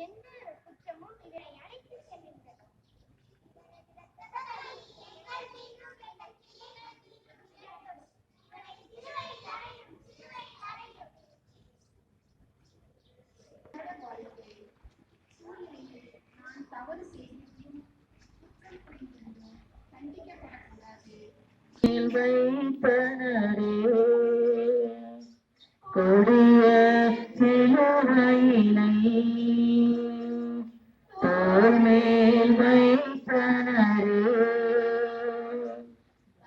எந்த குற்றமும் இவரை அழைத்து செல்கின்றது. நான் தவறு செய்தும் கண்டிக்கப்படக்கூடாது. கொடிய சிலுவையினை தோள் மேல் வைத்தனரே,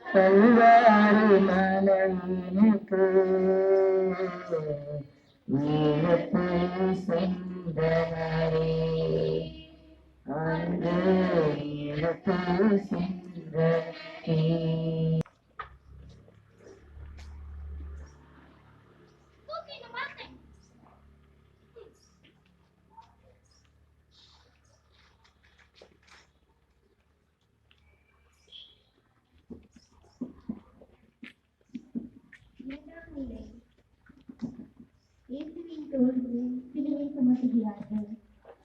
கல்வாரி மலையினுக்கு இழுத்து சென்றனரே, அன்று இழுத்து சென்றனரே. இயேசுவின் தோள்களில் சிலுவை சுமத்துகிறார்கள்.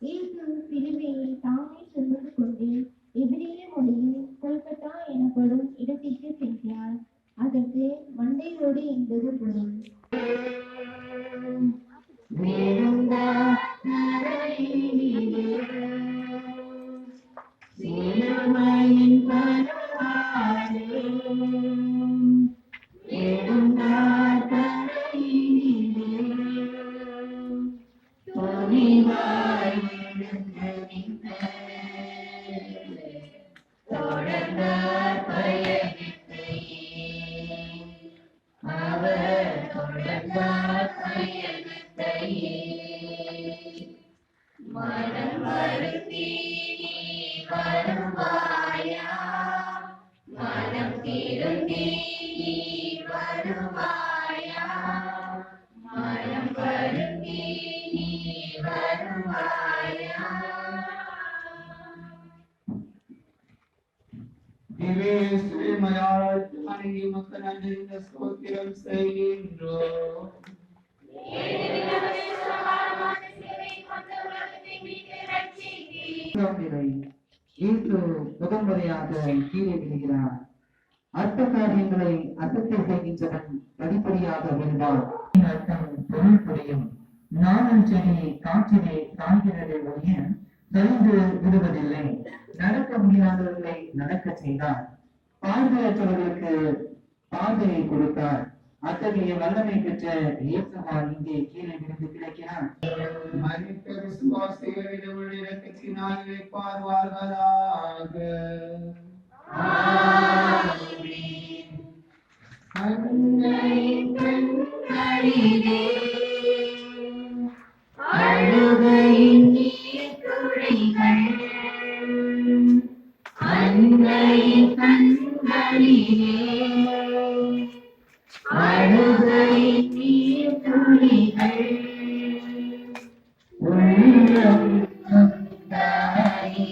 இயேசு சிலுவையை தாமே சுமந்து கொண்டு எபிரேய மொழியில் கொல்கத்தா எனப்படும் இடத்திற்கு சென்றார். அதற்கு மண்டையோடு என்பது பொருள். மனம் வருந்தி வருவாயா, மனம் திருந்தி வருவாயா, மனம் வருந்தி வருவாயா. மக்கள் நன்றிந்த ஸ்தோத்திரம் செய்கின்றோம். முதல் முறையாக கீழே விழுகிறார். அர்த்த காரியங்களை அசத்தை செய்கின்றவன் படிப்படியாக விழுவார். அர்த்தம் பொருள் புரியும். நானும் செடி காற்றிலே காய்கிறது ஒழிய தெரிந்து விடுவதில்லை. நடக்க முடியாதவர்களை நடக்க செய்தார். பார்வையற்றவர்களுக்கு பார்வையை கொடுத்தார். அத்தகைய வல்லமை பெற்ற இயேசுவால் இங்கே கீழே விழுந்து கிடக்கிறார். மனித விசுவாசிகளிடம் இரக்கத்தினால் இளைப்பாறுவார்களாக. அழுகையின் நீர்த்துளிகள் அன்னையின் கண்களிலே, அழுகையின் நீர்த்துளிகள் உள்ளம் நொந்தாரே,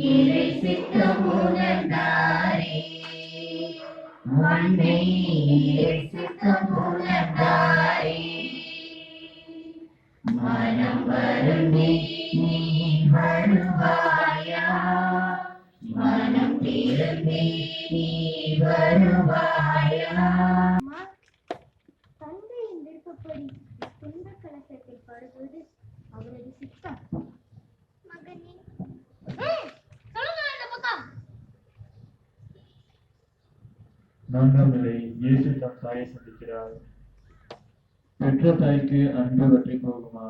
இறை சித்தம் உணர்ந்தாரே, அன்னை இறை சித்தம் உணர்ந்தாரே. மனம் வருந்தி நீ வருவாயா, மனம் திருந்தி நீ வருவாயா. தந்தையின் விருப்பப்படி துன்ப கலசத்தில் படுவது அவரது சித்தம். மகனே, நான்காம் நிலை. இயேசு தம் தாயை சந்திக்கிறார். பெற்ற தாய்க்கு அன்பு வற்றி போகுமா?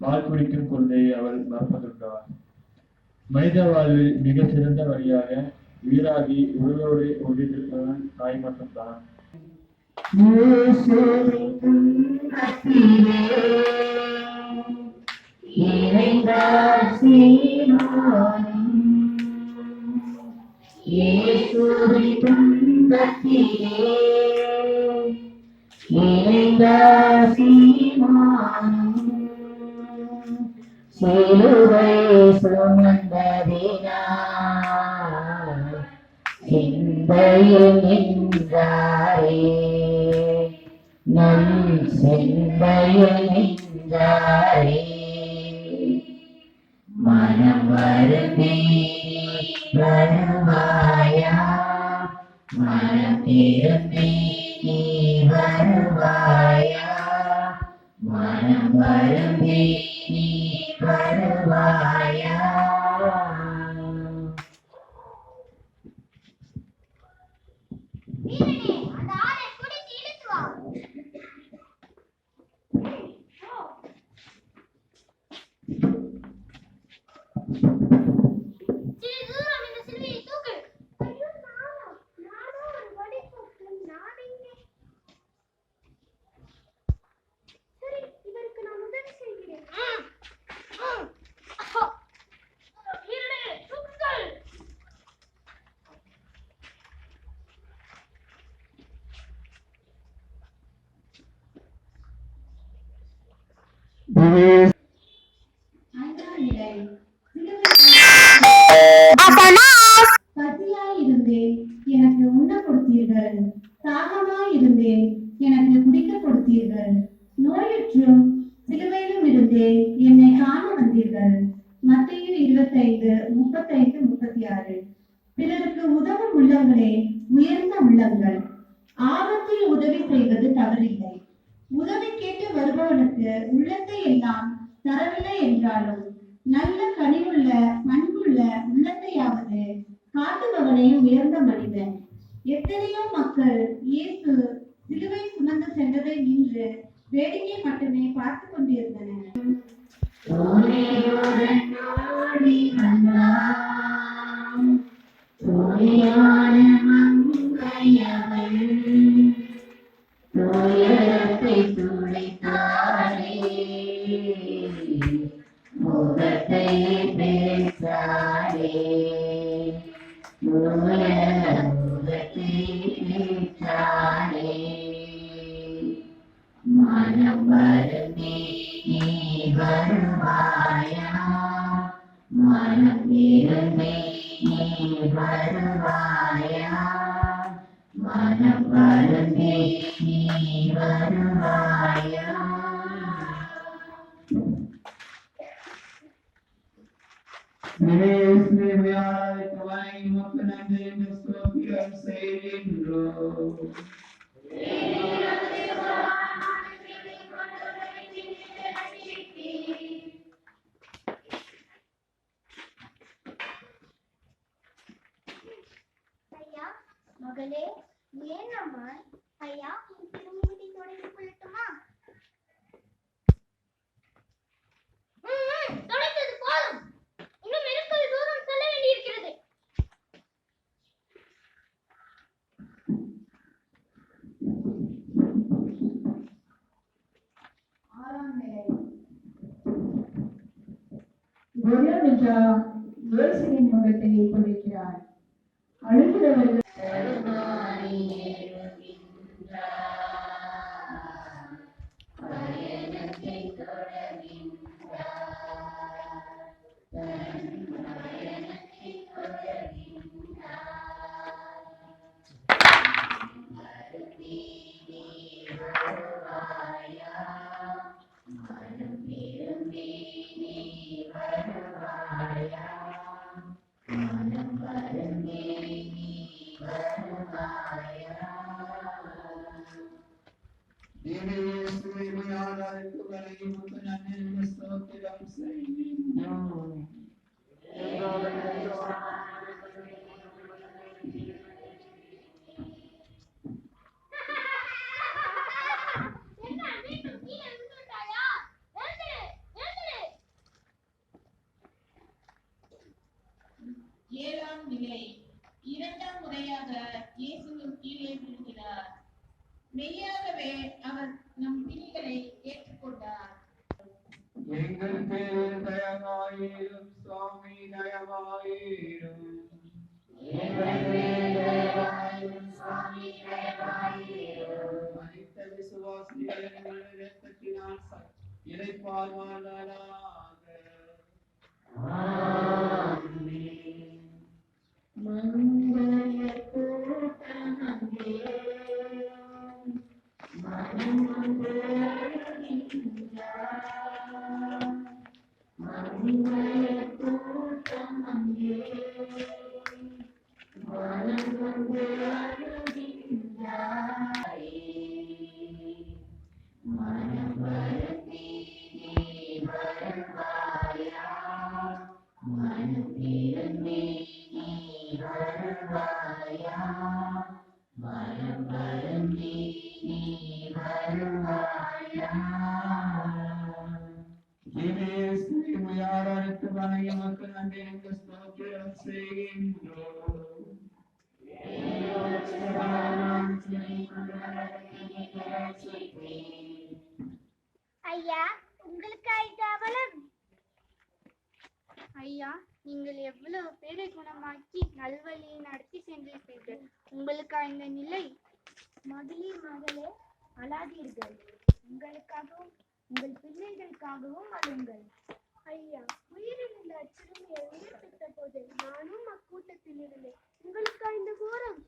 பால் குடிக்கும் பொழுதை அவள் மறப்பதுண்டா? மனித வாழ்வில் மிக சிறந்த வழியாக உயிராகி உடலோடு ஒன்றிருப்பவன் தாய் மட்டும்தான். சிலுவை சுமந்ததினா சிந்தையில் நின்றாரே, நம் சிந்தையில் நின்றாரே. மனம் வருந்தி வருவாயா, மனம் திரும்பி நீ வருவாயா, மனம் வருந்தி நீ வருவாயா. வீரனே, அந்த ஆளை பிடித்து இழுத்து வா. சிறிது தூரம் இந்த சிலுவையை தூக்கு. ஐயோ, நானோ ஒரு வடிகோப்பு. நான் எங்கே? சரி, இதற்கு நான் உதவி செய்கிறேன். வீரனே, தூக்குங்கள். ஐந்தாம் நிலை. பசியாயிருந்தேன், எனக்கு உண்ண கொடுத்தீர்கள். தாகமாயிருந்தேன், எனக்கு குடிக்க கொடுத்தீர்கள். நோயுற்றும் சிலுவையிலும் இருந்தேன், என்னை காண வந்தீர்கள். மத்தேயு 25:35-36. பிறருக்கு உதவும் உள்ளங்களே உயர்ந்த உள்ளங்கள். ஆபத்தில் உதவி செய்வது தவறில்லை. உதவி கேட்டு வருபவனுக்கு உள்ளத்தை எல்லாம் தரவில்லை என்றாலும் நல்ல கனிவுள்ள பண்புள்ள உள்ளத்தையாவது காட்டுபவனே உயர்ந்த மனிதன். எத்தனையோ மக்கள் இயேசு சிலுவை சுமந்து சென்றதை நின்று வேடிக்கை மட்டுமே பார்த்து கொண்டிருந்தனர். துயரத்தை துடைத்தாரே, முகத்தை பேசாரே, முகத்தை பேசாரே. மனம் வருந்தி நீ வருவாயா, மனம் விரும்பி நீ வருவாயா, மனம் வருந்தி நீ வருவாயா. ஐயா, மகளே, ஏன் அம்மா? ஐயா, உன் திருமுகத்தை தொடங்கி கொள்ளட்டுமா? தொடர்ந்தது போதும். இன்னும் இருக்கிற தூரம் செல்ல வேண்டியிருக்கிறது. ஆறாம் நிலை. கொரியாமிஜா யோசனின் முகத்தை கொடுக்கிறார். அழுகிறவர்கள் ஏழாம் நிலை. இரண்டாம் முறையாக இயேசு கீழே விழுகிறார். மெய்யாகவே அவர் நம் பிணிகளை ஏற்றுக்கொண்டார். எங்கள் பேரில் தயவாயிரும் சுவாமி, தயவாயிரும். அனைத்த விசுவாசிகளின் இரத்தத்தினால் இளைப்பாறுவார்களாக. மனம் வந்து அழுகின்றார். மணிமய கூட்டம் அங்கே மனம் வந்து அழுகின்றார். மனம் வருந்தி நீ வருவாயா? மனம் திரும்பி நீ வருவாயா? மனம் வருந்தி நீ வருவாயா? யாருக்கு வணங்கி மக்கள் நன்றி என்று ஸ்தோத்திரம் செய்கின்றோம். ஐயா, உங்களுக்காய் கவலம். ஐயா, நீங்கள் எவ்வளவு பேரை குணமாக்கி நல்வழியை நடத்தி சென்றீர்கள். உங்களுக்கு இந்த நிலை. மகளே, அழாதீர்கள். உங்களுக்காகவும் உங்கள் பிள்ளைகளுக்காகவும் அழுங்கள். ஐயா, உயிரிழந்த அச்சிறுமியை உயிர்ப்பித்த போது நானும் அக்கூட்டத்தில் இருந்தேன். உங்களுக்கு இந்த கோரம்.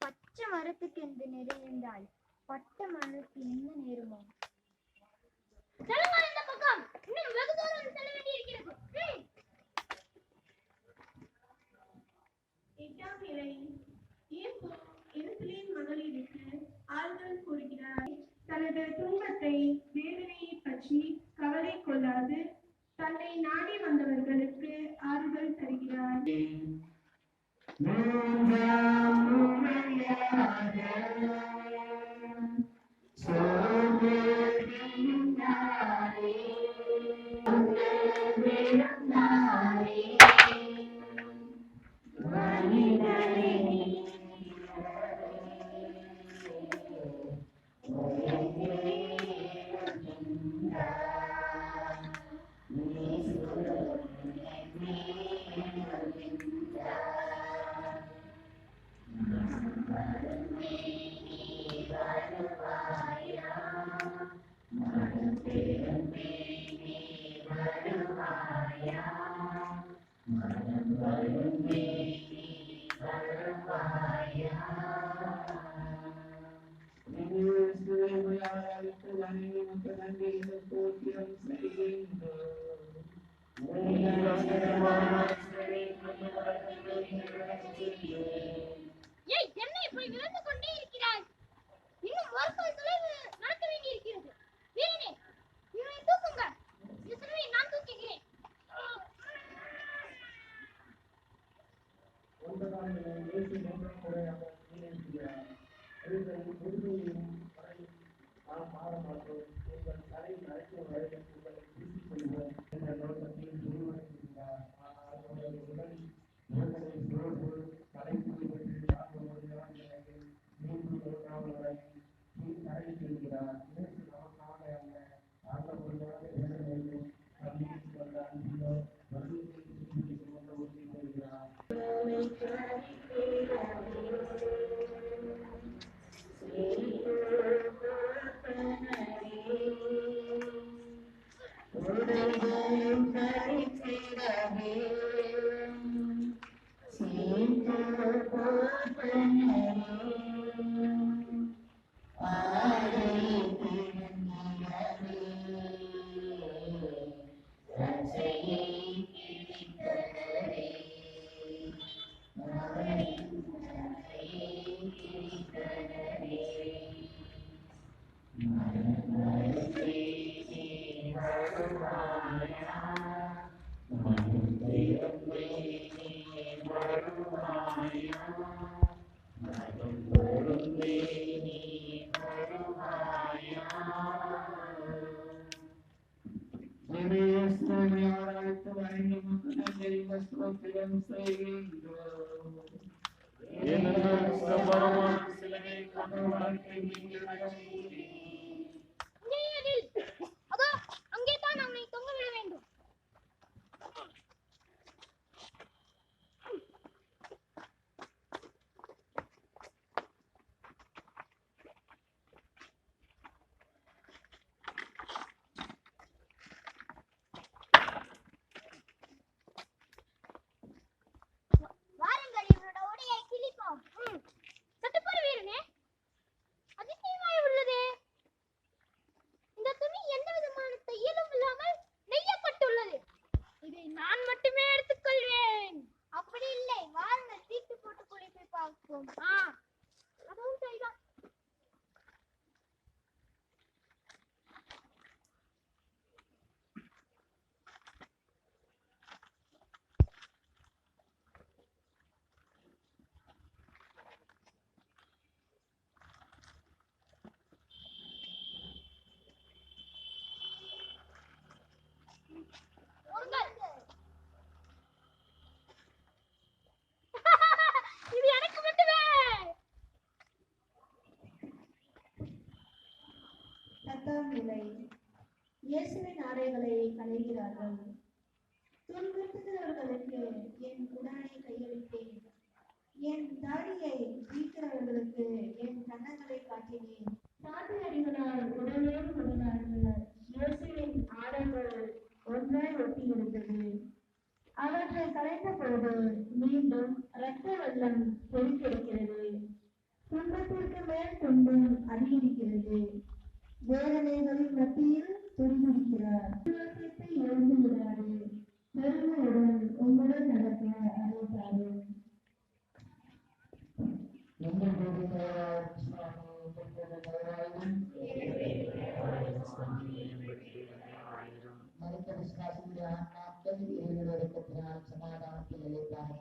பச்சை மரத்துக்கு என்று நிறைந்தால் பட்ட மரத்துக்கு என்ன நேருமோ? இந்த பக்கம் இன்னும் வெகு தூரம் செல்ல வேண்டியிருக்கிறது. 8ஆம் நிலை. இயேசு எருசலேம் மகளிருக்கு ஆறுதல் கூறுகிறார். தனது துன்பத்தை வேதனையை பற்றி கவலை கொள்ளாது தன்னை நாடி வந்தவர்களுக்கு ஆறுதல் தருகிறார். என்னை இப்படி விழுந்து கொண்டே இருக்கிறாய். இன்னும் ஒரு கால் தொலைவு நடக்க வேண்டியிருக்கிறது. வீரனே, இவனை தூக்குங்க. இந்த சிறுமியை நான் தூக்குகிறேன். அதோ அங்கேதான் நம்மை தொங்க விட வேண்டும். வாருங்கள், இவரோட உடையை கிழிப்போம். சட்டுப்பாடு வீரனே, அது 10ஆம் நிலை. இயேசுவின் ஆடைகளை களைகிறார்கள். துன்புறுத்துகிறவர்களுக்கு என் உடனை கையளித்தேன். என் தாடியை வீக்கிறவர்களுக்கு என் கன்னங்களை காட்டினேன். சாட்டையடிகளால் உடனோடு முடினார்கள். இயேசுவின் ஆடைகள் ஒன்றாய் ஒட்டியிருந்தது. அவற்றை கலைந்த போது மீண்டும் இரத்த வெள்ளம் பெருக்கெடுக்கிறது. துன்பத்திற்கு மேல் துன்பம் அதிகரிக்கிறது. வேதனைகளின் மத்தியில் துன்புறுக்கிறார். விசுவாசத்தை இழந்து விடாது. பெருமையுடன் உங்களுடன் நடக்க அழைத்தாரு. மருத்துவ விசுவாசிகளுடைய ஆன்மாக்கள் இறைவனிடத்தினால் சமாதானத்தில் இழைப்பார்கள்.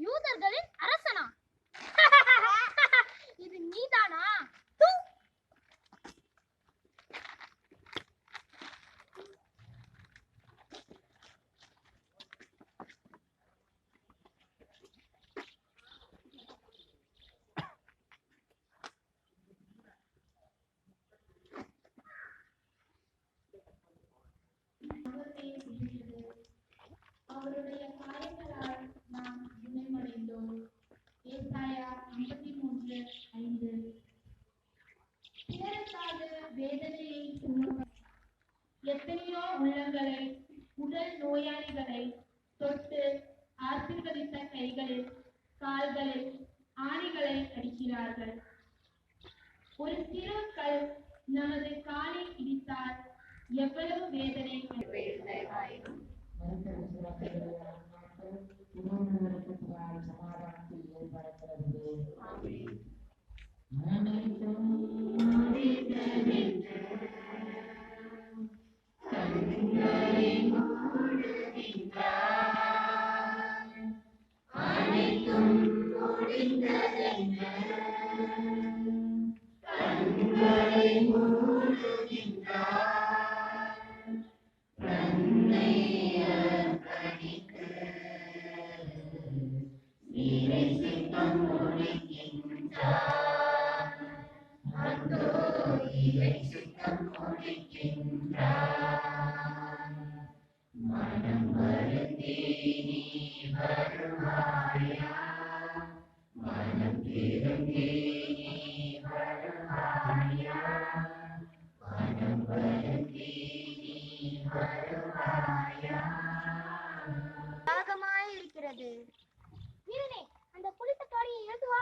யூதர்களின் அரசனா? இது நீதானா? அவருடைய காயங்களால் நாம் குணமடைந்தோம். ஏசாயா 53:5. பிறருக்காக வேதனையை சுமக்கும் எத்தனையோ உள்ளங்களை, உடல் நோயாளிகளை தொட்டு ஆசீர்வதித்த கைகளில் கால்களில் ஆணிகளை அடிக்கிறார்கள். ஒரு சிறு கல் நமது காலில் இடித்தால் எவ்வளவு வேதனை. சமாதானத்தில் ஏற்படுகிறது. தாகமாயிருக்கிறது. வீரனே, அந்த புளித்த காடியை எடுத்து வா.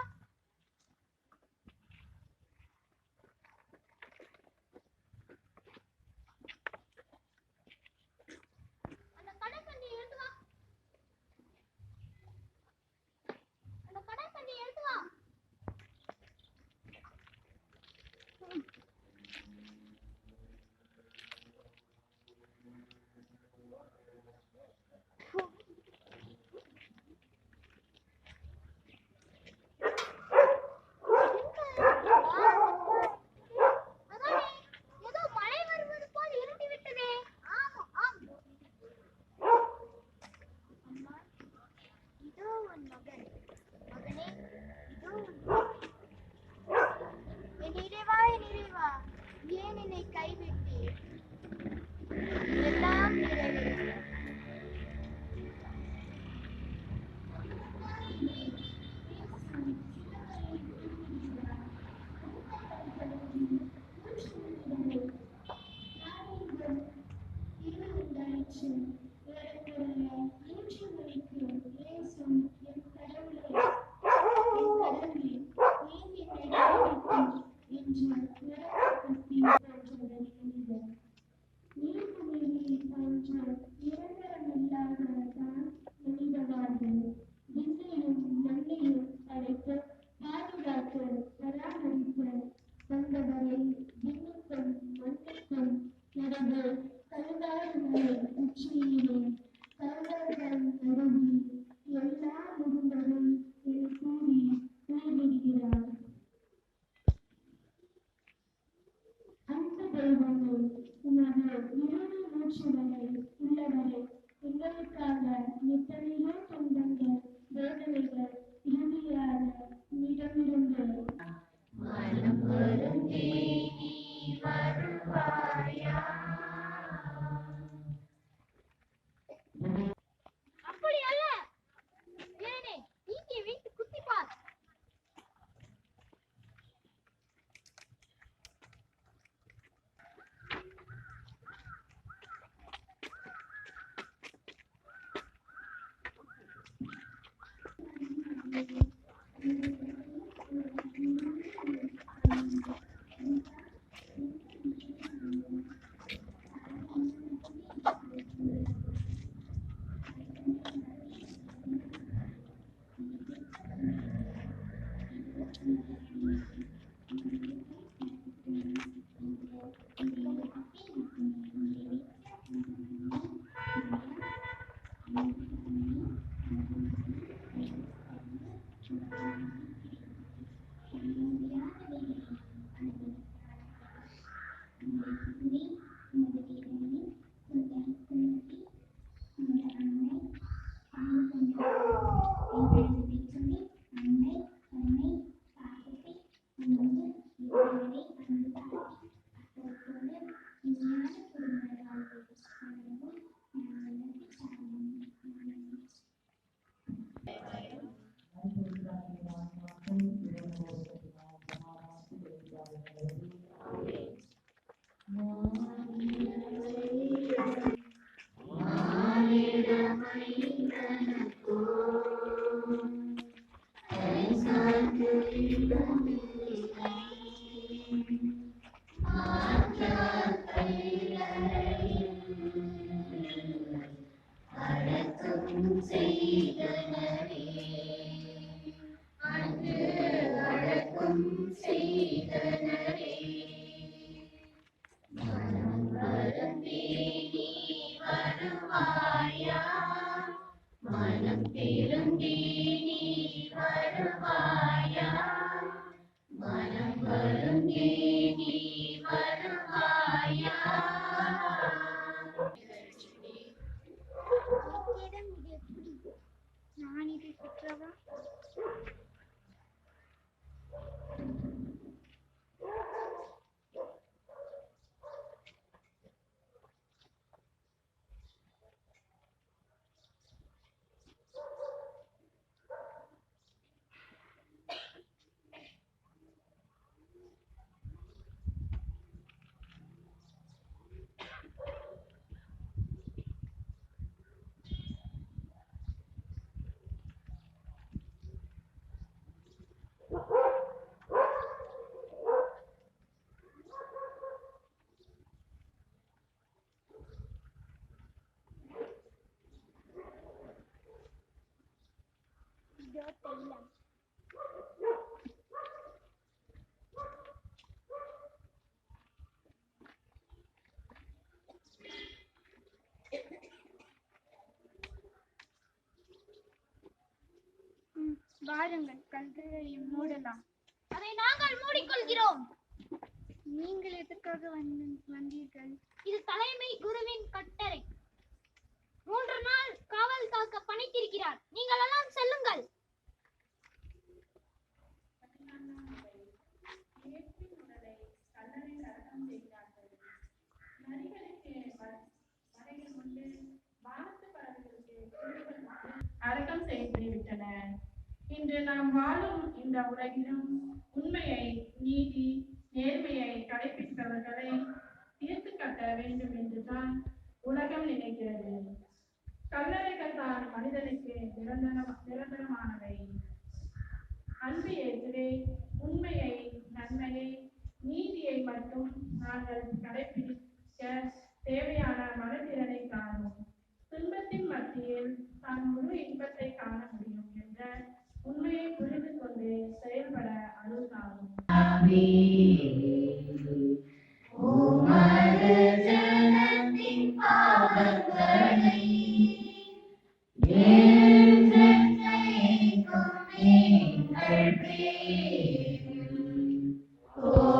அந்த கடற்கண்ணியை எடுத்து வா. அந்த கடற்கண்ணியை எடுத்து வா. எனக்காக எத்தனையோ துன்பங்கள் வேதனைகள் இறுதியாக இடமிருந்து மனம் வருந்தி நீ வருவாயா? அப்படி அல்ல வீரனே, இங்கே வைத்து குத்தி பார். மனம் திருந்தி நீ வருவாயா? மனம் வருந்தி நீ வருவாயா? உன்னிடம் இது எப்படி? நான் இதை பெற்றவா? இதோ தைலம். வாருங்கள், கல்களை மூடலாம். அதை நாங்கள் மூடிக்கொள்கிறோம். நீங்கள் எதற்காக வந்தீர்கள்? இது தலைமை குருவின் கட்டளை. 3 நாள் காவல் காக்க பணித்திருக்கிறார். நீங்கள் எல்லாம் செல்லுங்கள். அடக்கம் செய்துவிட்டன. இன்று நாம் வாழும் இந்த உலகிலும் உண்மையை, நீதி, நேர்மையை கடைபிடிப்பவர்களை தீர்த்து கட்ட வேண்டும் என்றுதான் உலகம் நினைக்கிறது. கல்லறைகள் தான் மனிதனுக்கு நிரந்தரமானவை. அன்பு ஏற்று உண்மையை, நன்மையை, நீதியை மட்டும் நாங்கள் கடைபிடிக்க தேவையான மனத்திறனை காணும். துன்பத்தின் மத்தியில் தான் முழு இன்பத்தை காண முடியும் என்ற உண்மையை புரிந்து கொண்டு செயல்பட அருள்தாகும். ஜனத்தின் பாவங்களை ஒரு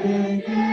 வருக